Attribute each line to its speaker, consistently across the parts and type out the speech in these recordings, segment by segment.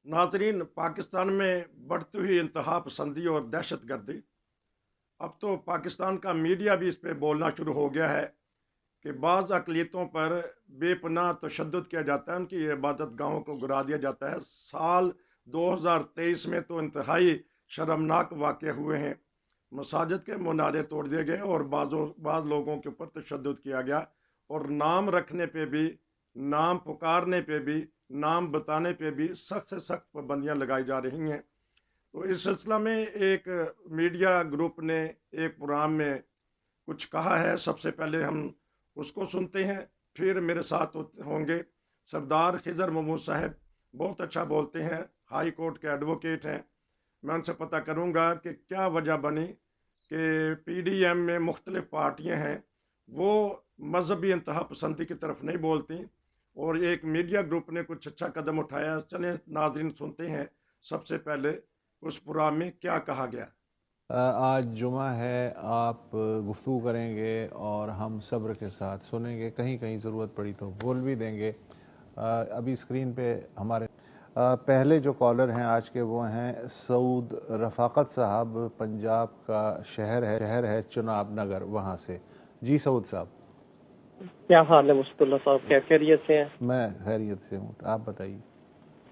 Speaker 1: नाजरीन, पाकिस्तान में बढ़ती हुई इंतहा पसंदी और दहशत गर्दी। अब तो पाकिस्तान का मीडिया भी इस पे बोलना शुरू हो गया है कि बाज़ अक़लियतों पर बेपनाह तशद्दुद किया जाता है, उनकी इबादत गाहों को गिरा दिया जाता है। साल 2023 में तो इंतहाई शर्मनाक वाक़े हुए हैं। मसाजिद के मुनारे तोड़ दिए गए और बाज़ लोगों के ऊपर तशद्दुद किया गया, और नाम रखने पे भी, नाम पुकारने पे भी, नाम बताने पे भी सख्त से सख्त पाबंदियाँ लगाई जा रही हैं। तो इस सिलसिला में एक मीडिया ग्रुप ने एक प्रोग्राम में कुछ कहा है। सबसे पहले हम उसको सुनते हैं, फिर मेरे साथ होंगे सरदार खिजर महमूद साहब। बहुत अच्छा बोलते हैं, हाई कोर्ट के एडवोकेट हैं। मैं उनसे पता करूंगा कि क्या वजह बनी कि पीडीएम में मुख्तलिफ पार्टियां हैं, वो मजहबी इंतहा पसंदी की तरफ नहीं बोलती, और एक मीडिया ग्रुप ने कुछ अच्छा कदम उठाया। चलें नाजरीन, सुनते हैं सबसे पहले उस प्रोग्राम में क्या कहा गया।
Speaker 2: आज जुमा है, आप गुफ्तगू करेंगे और हम सब्र के साथ सुनेंगे, कहीं कहीं ज़रूरत पड़ी तो बोल भी देंगे। अभी स्क्रीन पे हमारे पहले जो कॉलर हैं आज के, वो हैं सऊद रफ़ाकत साहब। पंजाब का शहर है चुनाब नगर, वहाँ से। जी सऊद साहब।
Speaker 3: क्या हाल है मुस्तफा साहब, क्या खैरियत से हैं?
Speaker 2: मैं खैरियत से हूँ, आप बताइए।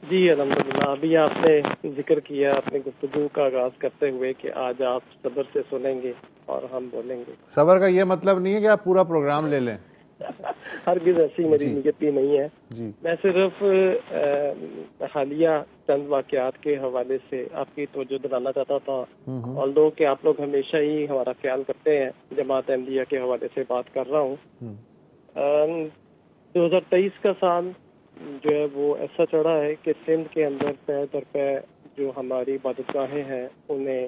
Speaker 3: जी अल्हम्दुलिल्लाह। अभी आपने जिक्र किया अपनी गुफ्तगू का आगाज करते हुए कि आज आप सब्र से सुनेंगे और हम बोलेंगे।
Speaker 2: सब्र का ये मतलब नहीं है कि आप पूरा प्रोग्राम ले लें।
Speaker 3: हरगिज़ ऐसी मेरी
Speaker 2: जी
Speaker 3: नीयत ही नहीं है।
Speaker 2: जी
Speaker 3: मैं सिर्फ हालिया चंद वाक़यात के हवाले से आपकी तवज्जो दिलाना चाहता था। ऑल्दो कि आप लोग हमेशा ही हमारा ख्याल करते हैं, जमात अहमदिया के हवाले से बात कर रहा हूँ। 2023 का साल जो है वो ऐसा चढ़ा है कि सिंध के अंदर पै दर पै जो हमारी इबादतगाहें हैं उन्हें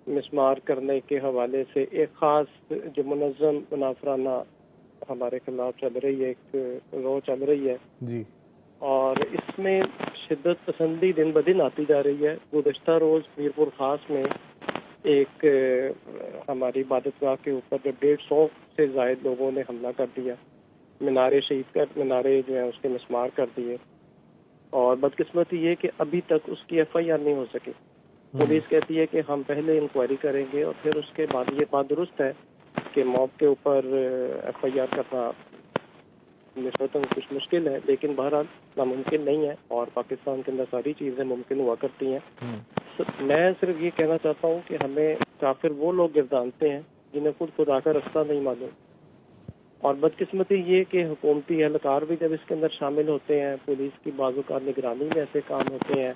Speaker 3: मिसमार करने के हवाले से एक ख़ास जो मुनज़्ज़म मुनाफराना हमारे खिलाफ चल रही है, एक रो चल रही है
Speaker 2: जी
Speaker 3: और इसमें शिद्दत पसंदी दिन ब दिन आती जा रही है। गुज़श्ता रोज़ मीरपुर ख़ास में एक हमारी इबादतगाह के ऊपर जो 150 से ज़ायद लोगों ने हमला कर दिया, मीनारे शहीद कर, मीनारे जो है उसके मिसमार कर दिए। और बदकिस्मती ये कि अभी तक उसकी FIR नहीं हो सकी। पुलिस कहती है कि हम पहले इंक्वायरी करेंगे और फिर उसके बाद। ये बात दुरुस्त है कि मॉब के ऊपर FIR करना निस्बतन कुछ मुश्किल है, लेकिन बहरहाल नामुमकिन नहीं है और पाकिस्तान के अंदर सारी चीज़ें मुमकिन हुआ करती हैं। मैं सिर्फ ये कहना चाहता हूँ कि हमें काफिर वो लोग गिरदानते हैं जिन्हें खुदा का रास्ता नहीं मालूम। और बदकिस्मती ये कि हुकूमती एहलकार भी जब इसके अंदर शामिल होते हैं, पुलिस की बाज़-ओ-क़ात निगरानी में ऐसे काम होते हैं।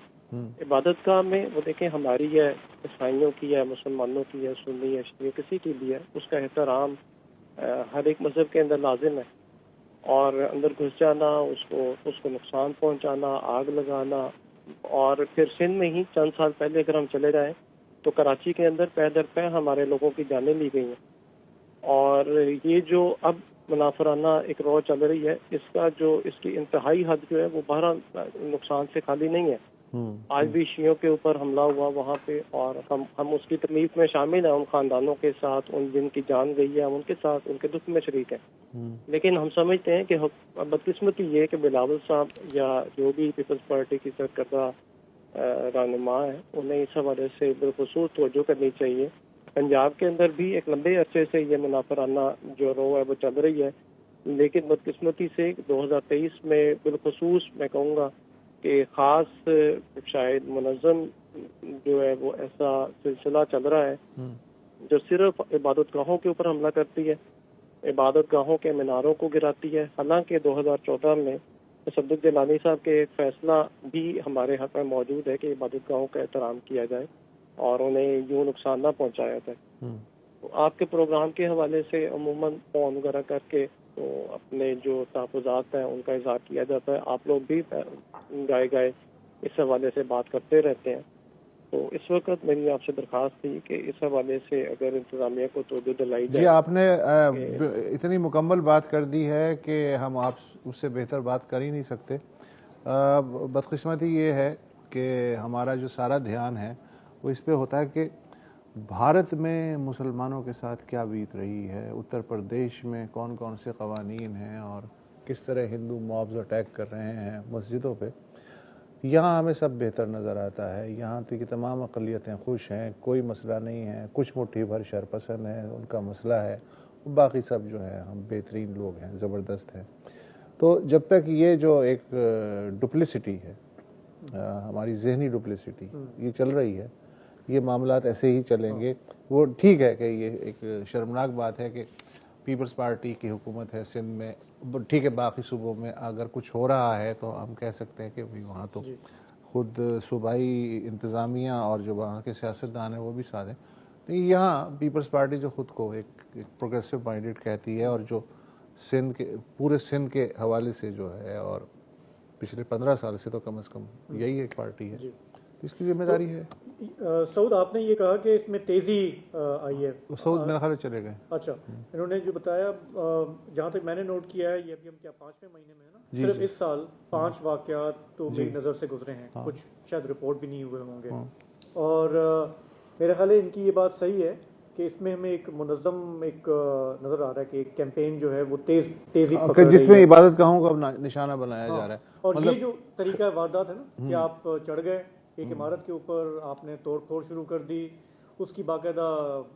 Speaker 3: इबादत गाह में वो देखें, हमारी है, ईसाइयों की है, मुसलमानों की है, सुन्नी है, शिया, किसी की भी है, उसका एहतराम हर एक मजहब के अंदर लाजिम है। और अंदर घुस जाना, उसको नुकसान पहुंचाना, आग लगाना। और फिर सिंध में ही चंद साल पहले अगर हम चले जाएं तो कराची के अंदर पै दर पै हमारे लोगों की जानें ली गई हैं। और ये जो अब मुनाफराना एक रौ चल रही है, इसकी इंतहाई हद जो है वो बहरहाल नुकसान से खाली नहीं है। आज भी शियों के ऊपर हमला हुआ वहाँ पे, और हम उसकी तकलीफ में शामिल हैं, उन खानदानों के साथ, उन जिनकी जान गई है, हम उनके साथ उनके दुख में शरीक हैं। लेकिन हम समझते हैं कि बदकिस्मती ये कि बिलावल साहब या जो भी पीपल्स पार्टी की सरकर्दा रहनुमा है, उन्हें इस हवाले से बिलखुसूस तवज्जो करनी चाहिए। पंजाब के अंदर भी एक लंबे अरसे से ये मुनाफराना जो रो है वो चल रही है, लेकिन बदकिस्मती से 2023 में बिलखुसूस मैं कहूँगा कि ख़ास शायद मुनज़्ज़म जो है वो ऐसा सिलसिला चल रहा है जो सिर्फ इबादतगाहों के ऊपर हमला करती है, इबादतगाहों के मीनारों को गिराती है। हालांकि 2014 में तसद्दुक़ जिलानी साहब के एक फ़ैसला भी हमारे हक़ में मौजूद है कि इबादतगाहों का एहतराम किया जाए और उन्हें यूँ नुकसान ना पहुँचाया जाए। तो आपके प्रोग्राम के हवाले से अमूमन फ़ोन वगैरह करके तो अपने जो तहफ़्फ़ुज़ात हैं उनका इज़हार किया जाता है। आप लोग भी गाए इस हवाले से बात करते रहते हैं। तो इस वक्त मेरी आपसे दरख्वास्त थी कि इस हवाले से अगर इंतज़ामिया को तवज्जो दिलाई जाए।
Speaker 2: जी, आपने इतनी मुकम्मल बात कर दी है कि हम आप उससे बेहतर बात कर ही नहीं सकते। बदकिस्मती ये है कि हमारा जो सारा ध्यान है वो इस पे होता है कि भारत में मुसलमानों के साथ क्या बीत रही है, उत्तर प्रदेश में कौन कौन से कवानीन हैं और किस तरह हिंदू मॉब्स अटैक कर रहे हैं मस्जिदों पे। यहाँ हमें सब बेहतर नज़र आता है। यहाँ की तमाम अक़लियतें खुश हैं, कोई मसला नहीं है। कुछ मुट्ठी भर शरपसंद हैं, उनका मसला है, बाकी सब जो है हम बेहतरीन लोग हैं, ज़बरदस्त हैं। तो जब तक ये जो एक डुप्लिसिटी है, हमारी ज़हनी डुप्लिसिटी ये चल रही है, ये मामलात ऐसे ही चलेंगे। वो ठीक है कि ये एक शर्मनाक बात है कि पीपल्स पार्टी की हुकूमत है सिंध में, ठीक है, बाकी सूबों में अगर कुछ हो रहा है तो हम कह सकते हैं कि भाई वहाँ तो खुद सूबाई इंतज़ामिया और जो वहाँ के सियासतदान हैं वो भी साथ हैं। तो यहाँ पीपल्स पार्टी जो ख़ुद को एक प्रोग्रेसिव माइंडेड कहती है और जो सिंध के पूरे सिंध के हवाले से जो है और पिछले 15 साल से तो कम से कम यही एक पार्टी है, तो इसकी जिम्मेदारी है।
Speaker 4: सऊद, आपने ये कहा कि इसमें तेज़ी आई है।
Speaker 2: सऊद मेरे ख्याल चले गए।
Speaker 4: अच्छा, इन्होंने जो बताया, जहाँ तक मैंने नोट किया है, ये अभी हम क्या 5वें महीने में है ना, सिर्फ इस साल 5 वाक़यात तो मेरी नज़र से गुजरे हैं, कुछ शायद रिपोर्ट भी नहीं हुए होंगे। और मेरे ख्याल है इनकी ये बात सही है कि इसमें हमें एक मुनज़्ज़म एक नज़र आ रहा है कि एक कैंपेन जो है वो तेज़ी पकड़ रही
Speaker 2: जिसमें
Speaker 4: है,
Speaker 2: इबादत गाहों का निशाना बनाया जा रहा है।
Speaker 4: और ये जो तरीका वारदात है ना कि आप चढ़ गए एक इमारत के ऊपर, आपने तोड़ फोड़ शुरू कर दी, उसकी बाकायदा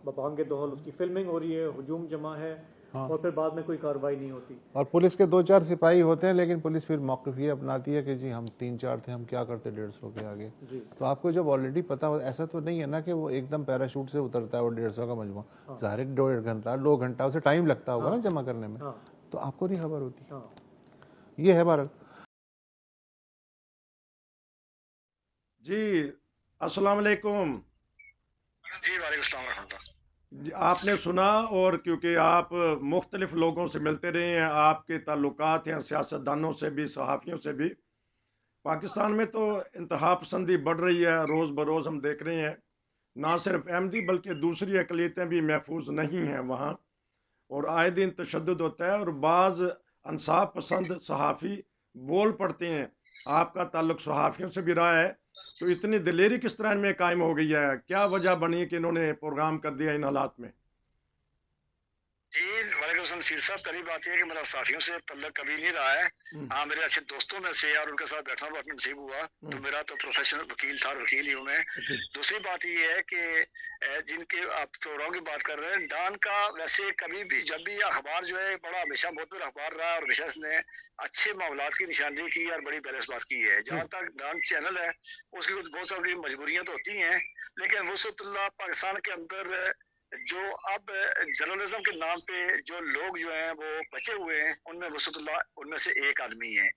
Speaker 4: बबांगे दोहल उसकी फिल्मिंग हो रही है, हुजूम जमा है, और फिर बाद में कोई कार्रवाई नहीं होती।
Speaker 2: और पुलिस के 2-4 सिपाही होते हैं, लेकिन पुलिस फिर मौक़िफ़ ये अपनाती है कि जी हम 3-4 थे, हम क्या करते 150 के आगे। तो आपको जब ऑलरेडी पता हो, ऐसा तो नहीं है ना कि वो एकदम पैराशूट से उतरता है वो 150 का मजमू, ज़ाहिर 1.5 घंटा 2 घंटा उसे टाइम लगता होगा ना जमा करने में, तो आपको नहीं खबर होती। ये है भारत।
Speaker 1: जी अस्सलाम वालेकुम।
Speaker 5: जी वालेकुम रहमतुल्लाह।
Speaker 1: आपने सुना, और क्योंकि आप मुख्तलिफ लोगों से मिलते रहे हैं, आपके ताल्लुकात हैं सियासतदानों से भी, सहाफ़ियों से भी, पाकिस्तान में तो इंतहा पसंदी बढ़ रही है, रोज़ बरोज़ हम देख रहे हैं। ना सिर्फ अहमदी बल्कि दूसरी अक़लियतें भी महफूज नहीं हैं वहाँ, और आए दिन तशद्दुद होता है, और बाज़ इंसाफ पसंद सहाफ़ी बोल पड़ते हैं। आपका ताल्लुक सहाफ़ियों से भी रहा है, तो इतनी दिलेरी किस तरह इनमें कायम हो गई है? क्या वजह बनी कि इन्होंने प्रोग्राम कर दिया इन हालात में?
Speaker 5: जी वालेकुम सीर साहब, पहली बात यह है कि मेरा साथियों से तल्लक कभी नहीं रहा है। हाँ, मेरे अच्छे दोस्तों में से और उनके साथ बैठना बहुत नसीब हुआ, तो मेरा तो प्रोफेशनल वकील था, वकील ही हूँ मैं। दूसरी बात ये है कि जिनके आप प्रोग्राम की बात कर रहे हैं, डॉन का वैसे कभी भी जब भी अखबार जो है बड़ा हमेशा बहुत बड़ा अखबार रहा है, और हमेशा इसने अच्छे मामलात की निशानदेही की और बड़ी बैलेंस बात की है। जहाँ तक डॉन चैनल है, उसकी कुछ बहुत सारी मजबूरियाँ तो होती हैं, लेकिन वसअतुल्लाह पाकिस्तान के अंदर जो अब जर्नलिज्म के नाम पे जो लोग जो हैं वो बचे हुए हैं, उनमें वसअतुल्लाह उनमें से एक आदमी है।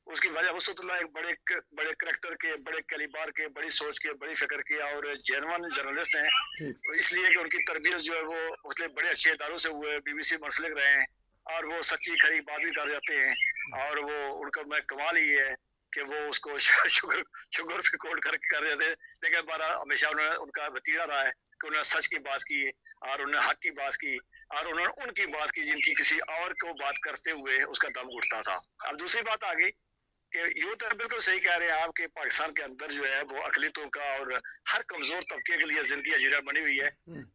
Speaker 5: उसकी वजह वसअतुल्लाह एक बड़े करैक्टर के, बड़े कैलिबर के, बड़ी सोच के, बड़ी फिक्र के और जेन्युइन जर्नलिस्ट हैं, इसलिए कि उनकी तरबियत जो है वो उसके बड़े अच्छे इदारों से हुए, BBC मुंसलिक रहे हैं, और वो सच्ची खरी बात भी कर जाते हैं। और वो उनका मैं कमाल ही है कि वो उसको शुगर पे कोट करके कर रहे थे, लेकिन हमारा हमेशा उन्होंने उनका वतीरा रहा है कि उन्होंने सच की बात की और उन्होंने हक की बात की, और उन्होंने उनकी बात की जिनकी किसी और को बात करते हुए उसका दम घुटता था। अब दूसरी बात आ गई कि यूँ तो बिल्कुल सही कह रहे हैं आप कि पाकिस्तान के अंदर जो है वो अकलियतों का और हर कमजोर तबके के लिए जिंदगी अजीरा बनी हुई है।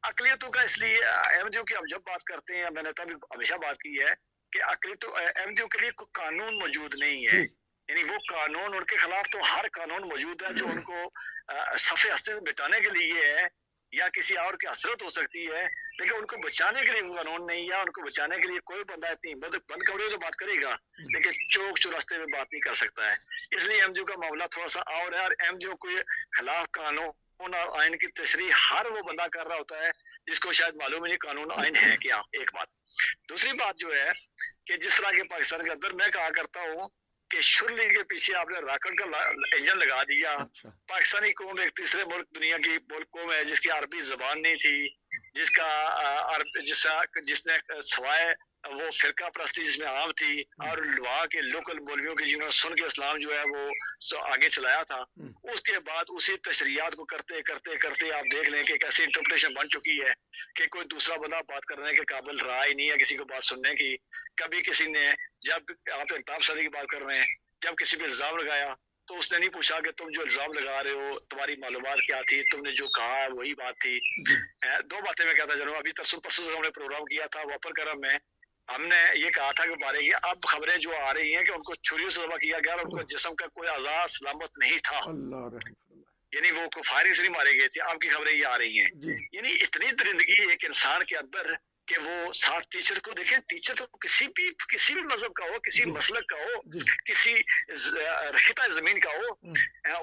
Speaker 5: अकलियतों का इसलिए अहमदियों की हम जब बात करते हैं, मैंने तभी हमेशा बात की है कि अकलियतों अहमदियों के लिए कोई कानून मौजूद नहीं है, यानी वो कानून उनके खिलाफ तो हर कानून मौजूद है जो उनको सफ़े हस्ते से मिटाने के लिए है या किसी और की हसरत हो सकती है, लेकिन उनको बचाने के लिए कोई कानून नहीं है। उनको बचाने के लिए कोई बंदा इतनी बंद कमरे तो बात करेगा, लेकिन चौक चौरास्ते में बात नहीं कर सकता है। इसलिए एमडीओ का मामला थोड़ा सा और है, और एमडीओ के खिलाफ कानून और आइन की तशरीह हर वो बंदा कर रहा होता है जिसको शायद मालूम ही नहीं कानून आइन है क्या, एक बात। दूसरी बात जो है कि जिस तरह के पाकिस्तान के अंदर मैं कहा करता हूँ कि शुरली के पीछे आपने रॉकेट का इंजन लगा दिया। पाकिस्तानी कौम एक तीसरे मुल्क दुनिया की कौम है जिसकी अरबी जबान नहीं थी, जिसने सवाए वो फिरका परस्ती जिसमें आम थी, और वहाँ के लोकल मौलवियों की जिन्होंने सुन के इस्लाम जो है वो तो आगे चलाया था। उसके बाद उसी तशरीयात को करते करते करते आप देख लें कि कैसी इंटरप्रिटेशन बन चुकी है कि कोई दूसरा बंदा बात करने के काबिल रहा ही नहीं है किसी को बात सुनने की। कभी किसी ने, जब आप इंताब शादी की बात कर रहे हैं, जब किसी पे इल्ज़ाम लगाया तो उसने नहीं पूछा कि तुम जो इल्ज़ाम लगा रहे हो तुम्हारी मालूमात क्या थी, तुमने जो कहा वही बात थी। दो बातें मैं कहता चलूँ, अभी परसों हमने प्रोग्राम किया था वापर करम में, हमने ये कहा था कि बारे की अब खबरें जो आ रही हैं कि उनको छुरियों से ज़बह किया गया और उनका जिस्म का कोई आज़ा सलामत नहीं था,
Speaker 1: अल्लाह रहम फरमाए।
Speaker 5: यानी वो फायरिंग से नहीं मारे गए थे। अब की खबरें ये आ रही हैं,
Speaker 1: जी
Speaker 5: यानी इतनी दरिंदगी एक इंसान के अंदर कि वो साथ टीचर को देखें, टीचर तो किसी भी मजहब का हो, किसी
Speaker 1: जी
Speaker 5: मसलक का हो,
Speaker 1: जी
Speaker 5: किसी खिता जमीन का हो,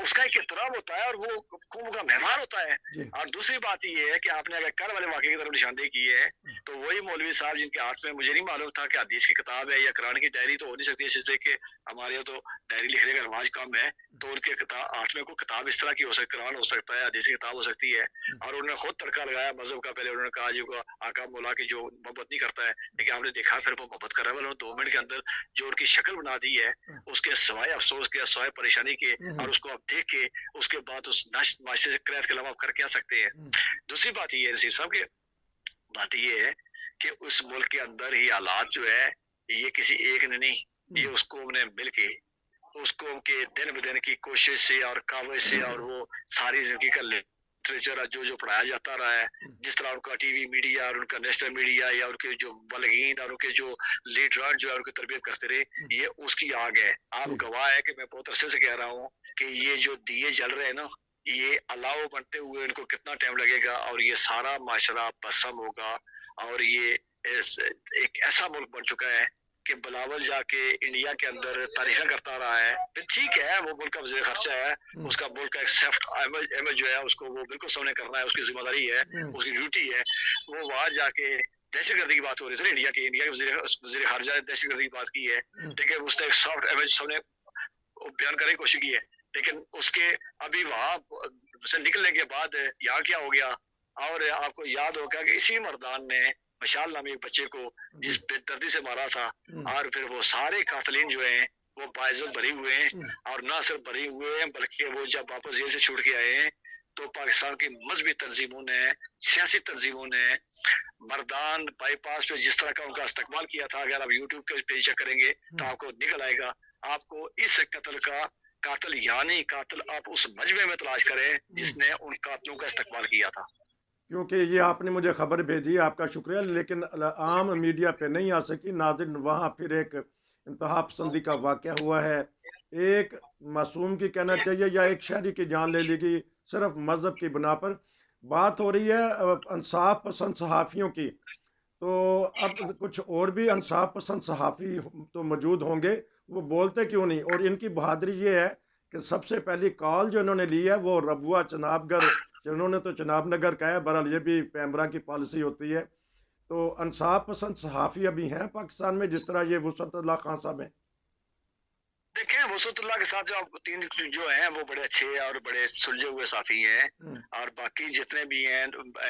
Speaker 5: उसका एक एहतराम होता है और वो कौम का मेहमान होता है।
Speaker 1: जी
Speaker 5: और दूसरी बात ये है कि आपने अगर कल वाले वाक़े की तरफ निशानदेही की है, तो वही मौलवी साहब जिनके हाथ में, मुझे नहीं मालूम था कि हदीस की किताब है या कुरान की डायरी, तो हो नहीं सकती है, इसलिए कि हमारे यहाँ तो डायरी लिखने का रिवाज कम है, तो उनके हाथ में कोई किताब इस तरह की हो सकती, कुरान हो सकता है, हदीस की किताब हो सकती है, और उन्होंने खुद तड़का लगाया मजहब का। पहले उन्होंने कहा जी को आका मौला की जो मोहब्बत नहीं करता है, लेकिन आपने देखा फिर वो मोहब्बत कर रहा है। उन्होंने 2 मिनट के अंदर जो उनकी शक्ल बना दी है, उसके सिवाय अफसोस के, सिवाय परेशानी के, और उसको आप देख के उसके बाद उस माशरे से क्रैत के अलावा आप कर क्या सकते हैं। दूसरी बात ये है नसीर साहब के, बात ये है कि उस मुल्क के अंदर ही हालात जो है, ये किसी एक ने नहीं, ये उस कौम ने मिल के, उस कौम के दिन ब दिन की कोशिश से और कावज से, और वो सारी जिंदगी का लिटरेचर जो पढ़ाया जाता रहा है, जिस तरह उनका टीवी मीडिया और उनका नेशनल मीडिया या उनके जो बलगीन और उनके जो लीडरान जो है उनकी तरबियत करते रहे, ये उसकी आग है। आप गवाह है कि मैं बहुत अरसे से कह रहा हूँ कि ये जो दिए जल रहे हैं ना, ये अलाव बनते हुए इनको कितना टाइम लगेगा, और ये सारा माशरा भस्म होगा, और ये एक ऐसा मुल्क बन चुका है कि बिलावल जाके इंडिया के अंदर तारीफें करता रहा है। फिर ठीक है, वो मुल्क का वज़ीर खर्चा है, उसका मुल्क का एक सेफ्ट इमेज जो है उसको वो बिल्कुल सामने करना है, उसकी जिम्मेदारी है, उसकी ड्यूटी है। वो वहां जाके दहशतगर्दी की बात हो रही थी, इंडिया के वज़ीर खारजा ने दहशतगर्दी की बात की है, लेकिन उसने एक सॉफ्ट इमेज सामने बयान करने की कोशिश की है, लेकिन उसके अभी वहां से निकलने के बाद यहाँ क्या हो गया। और आपको याद होगा कि इसी मर्दान ने मशाल नामी एक बच्चे को जिस बेदर्दी से मारा था, और फिर वो सारे कातलीन जो हैं वो बाइज्जत भरे हुए हैं, और ना सिर्फ भरे हुए हैं बल्कि वो जब वापस जेल से छूट के आए हैं, तो पाकिस्तान की मजहबी तंजीमों ने, सियासी तंजीमों ने मर्दान बाईपास पे जिस तरह का उनका इस्तकबाल किया था, अगर आप यूट्यूब पे पेज चेक करेंगे तो आपको निकल आएगा। आपको इस कत्ल का कातिल, यानी कातिल आप उस मजमे में तलाश करें जिसने उन कातिलों का इस्तकबाल किया था।
Speaker 1: क्योंकि ये आपने मुझे खबर भेजी, आपका शुक्रिया, लेकिन आम मीडिया पे नहीं आ सकी। नाज़रीन, वहाँ फिर एक इंतहा पसंदी का वाक़या हुआ है। एक मासूम की कहना चाहिए या एक शहरी की जान ले ली गई सिर्फ मज़हब की बिना पर। बात हो रही है इंसाफ पसंद सहाफ़ियों की, तो अब कुछ और भी इंसाफ पसंद सहाफ़ी तो मौजूद होंगे, वो बोलते क्यों नहीं। और इनकी बहादुरी ये है कि सबसे पहली कॉल जो इन्होंने ली है वो रबुआ चनाबगर, उन्होंने तो चनाब नगर कहा है, बहरहाल ये भी पैमरा की पॉलिसी होती है। तो इंसाफ पसंद सहाफ़ी अभी हैं पाकिस्तान में, जिस तरह ये वसअतुल्लाह खान साहब हैं।
Speaker 5: देखें, वसअतुल्लाह के साथ जो आप 3 जो हैं वो बड़े अच्छे और बड़े सुलझे हुए साफी हैं, और बाकी जितने भी हैं,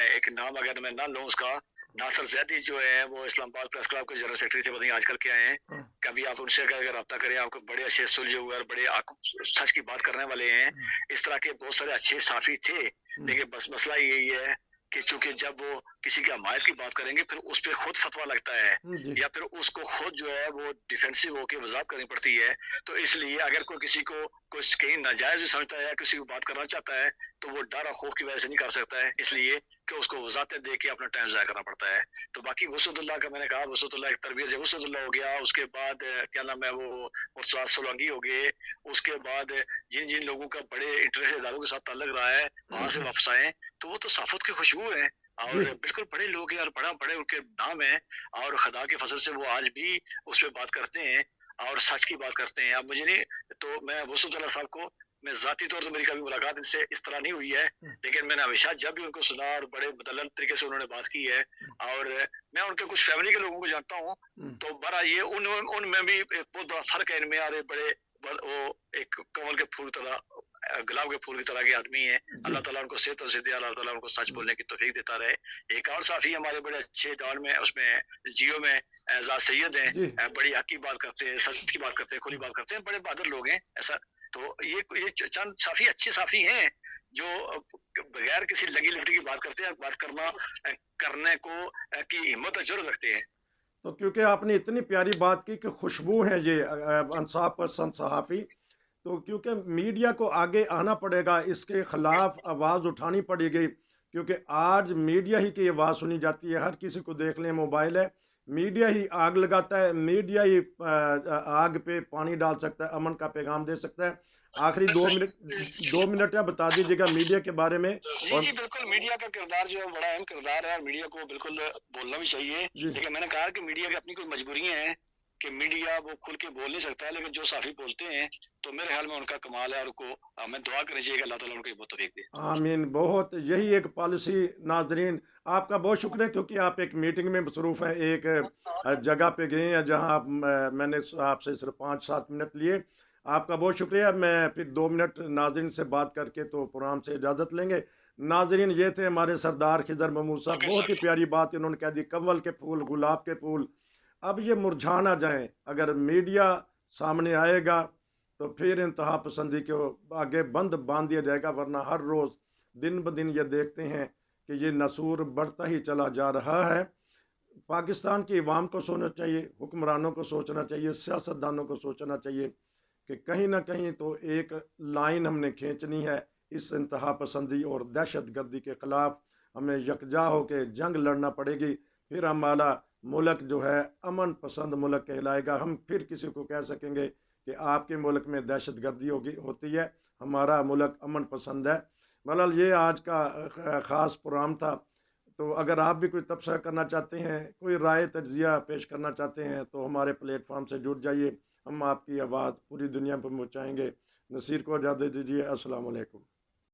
Speaker 5: एक नाम अगर मैं ना लूं उसका, नासर जैदी जो है वो इस्लामाबाद प्रेस क्लब के जनरल सेक्रेटरी थे, पता नहीं आजकल क्या हैं। कभी आप उनसे अगर रब्ता करें, आपको बड़े अच्छे सुलझे हुए और बड़े सच की बात करने वाले हैं। इस तरह के बहुत सारे अच्छे साफी थे, लेकिन बस मसला यही है कि चूंकि जब वो किसी की हमायत की बात करेंगे फिर उस पर खुद फतवा लगता है, या फिर उसको खुद जो है वो डिफेंसिव होकर वजाहत करनी पड़ती है। तो इसलिए अगर कोई किसी को कुछ कहीं नाजायज भी समझता है या किसी को बात करना चाहता है, तो वो डर और खौफ की वजह से नहीं कर सकता है, इसलिए कि उसको वजाहतें दे के अपना टाइम ज़ाया करना पड़ता है। तो बाकी वसअतुल्लाह का मैंने कहा, वसअतुल्लाह की तरबियत जब वसअतुल्लाह हो गया, उसके बाद क्या नाम है वो मुर्तज़ा सोलंकी हो गए, उसके बाद जिन जिन लोगों का बड़े इंटरेस्ट इदारों के साथ ताल्लुक रहा है वहाँ से वापस आए, तो वो तो साफत की खुशबू है और बिल्कुल बड़े लोग हैं और बड़े उनके नाम है, और खुदा के फजल से वो आज भी उस पर बात करते हैं और सच की बात करते हैं। अब मुझे नहीं, तो मैं वसअतुल्लाह साहब को, मैं ज़ाती तौर पर मेरी कभी मुलाकात इनसे इस तरह नहीं हुई है, लेकिन मैंने हमेशा जब भी उनको सुना और बड़े मुदल्लल तरीके से उन्होंने बात की है, और मैं उनके कुछ फैमिली के लोगों को जानता हूँ, तो बड़ा ये उनमें भी एक बहुत बड़ा फर्क है इनमें, और बड़े वो एक कमल के फूल तरह, गुलाब के फूल की तरह के आदमी है। अल्लाह ताला उनको सेहत और दे, अल्लाह ताला उनको सच बोलने की तौफीक देता रहे। एक और साफी हमारे बड़े अच्छे डॉन में, उसमें जियो में एजाज सैयद हैं, बड़ी हक की बात करते हैं, सच की बात करते हैं, खुली बात करते हैं, बड़े बहादुर लोग हैं ऐसा। तो ये चंद साफी अच्छे साफी हैं जो बगैर किसी लगी लिपटी की बात करते हैं, बात करने को की हिम्मत और जरूरत रखते हैं।
Speaker 1: तो क्योंकि आपने इतनी प्यारी बात की कि खुशबू है ये इंसाफ पसंद सहाफ़ी, तो क्योंकि मीडिया को आगे आना पड़ेगा, इसके ख़िलाफ़ आवाज़ उठानी पड़ेगी, क्योंकि आज मीडिया ही की आवाज़ सुनी जाती है। हर किसी को देख लें, मोबाइल है, मीडिया ही आग लगाता है, मीडिया ही आग पे पानी डाल सकता है, अमन का पैगाम दे सकता है। आखिरी 2 मिनट या बता दीजिएगा मीडिया के बारे में।
Speaker 5: जी जी बिल्कुल, मीडिया का किरदार जो है बड़ा अहम किरदार है और मीडिया को बिल्कुल बोलना भी चाहिए। लेकिन मैंने कहा कि मीडिया की अपनी कुछ मजबूरियां हैं कि मीडिया वो खुल के बोल नहीं सकता है, लेकिन जो साफी बोलते हैं तो मेरे ख्याल में उनका कमाल है और उनको हमें दुआ करनी चाहिए कि अल्लाह ताला उनको बहुत तौफीक दे।
Speaker 1: आमीन। बहुत यही एक पॉलिसी। नाजरीन आपका बहुत शुक्रिया, क्योंकि आप एक मीटिंग में मसरूफ़ हैं, एक जगह पे गए हैं जहां आप मैंने आपसे सिर्फ 5-7 मिनट लिए। आपका बहुत शुक्रिया। मैं फिर 2 मिनट नाजरीन से बात करके तो प्रोग्राम से इजाज़त लेंगे। नाजरीन ये थे हमारे सरदार खिजर महमूद साहब। बहुत ही प्यारी बात इन्होंने कह दी, कव्वल के फूल, गुलाब के फूल अब ये मुरझा ना जाएं। अगर मीडिया सामने आएगा तो फिर इंतहा पसंदी को आगे बंद बांध दिया जाएगा, वरना हर रोज़ दिन ब दिन ये देखते हैं कि ये नसूर बढ़ता ही चला जा रहा है। पाकिस्तान की अवाम को सोचना चाहिए, हुक्मरानों को सोचना चाहिए, सियासतदानों को सोचना चाहिए कि कहीं ना कहीं तो एक लाइन हमने खींचनी है। इस इंतहा पसंदी और दहशत गर्दी के ख़िलाफ़ हमें यकजा होकर जंग लड़ना पड़ेगी। फिर हमारा मुल्क जो है अमन पसंद मुल्क कहलाएगा। हम फिर किसी को कह सकेंगे कि आपके मुल्क में दहशत गर्दी होती है, हमारा मुल्क अमन पसंद है। मतलब ये आज का ख़ास प्रोग्राम था। तो अगर आप भी कोई तबसरा करना चाहते हैं, कोई राय तज्जिया पेश करना चाहते हैं तो हमारे प्लेटफॉर्म से जुड़ जाइए। हम आपकी आवाज़ पूरी दुनिया पर पहुँचाएँगे। नसीर को इजाज़त दीजिए। अस्सलाम वालेकुम।